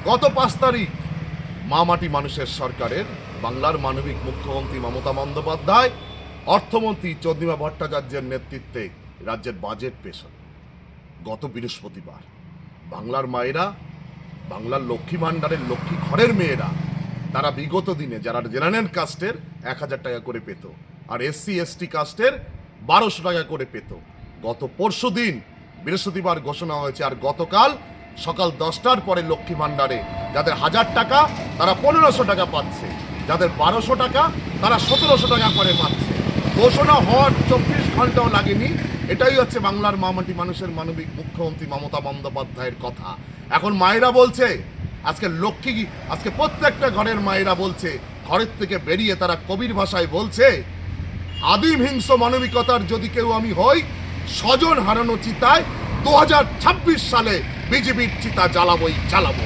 গত ৫ তারিখ মা মাটি মানুষের সরকারের বাংলার মানবিক মুখ্যমন্ত্রী মমতা বন্দ্যোপাধ্যায়, অর্থমন্ত্রী চন্দ্রিমা ভট্টাচার্যের নেতৃত্বে রাজ্যের বাজেট পেশ হয়। গত বৃহস্পতিবার বাংলার মায়েরা, বাংলার লক্ষ্মী ভাণ্ডারের লক্ষ্মী ঘরের মেয়েরা, তারা বিগত দিনে যারা জেনারেল কাস্টের ১,০০০ টাকা করে পেত, আর SC ST কাস্টের ১২০০ টাকা করে পেত। গত পরশু দিন বৃহস্পতিবার ঘোষণা হয়েছে, আর গতকাল সকাল 10টার পরে লক্ষ্মী ভাণ্ডারে যাদের ১,০০০ টাকা তারা ১৫০০ টাকা পাচ্ছে, যাদের ১২০০ টাকা তারা ১৭০০ টাকা করে পাচ্ছে। ঘোষণা হওয়ার ২৪ ঘন্টাও লাগেনি। এটাই হচ্ছে বাংলার মামাটি মানুষের মানবিক মুখ্যমন্ত্রী মমতা বন্দ্যোপাধ্যায়ের কথা। এখন মায়েরা বলছে, আজকে প্রত্যেকটা ঘরের মায়েরা বলছে, ঘরের থেকে বেরিয়ে তারা কবির ভাষায় বলছে, আদিম হিংস্র মানবিকতার যদি কেউ আমি হই, স্বজন হারানো চিতায় ২০২৬ সালে বিজেপির চিতা জ্বালাবই জ্বালাবো।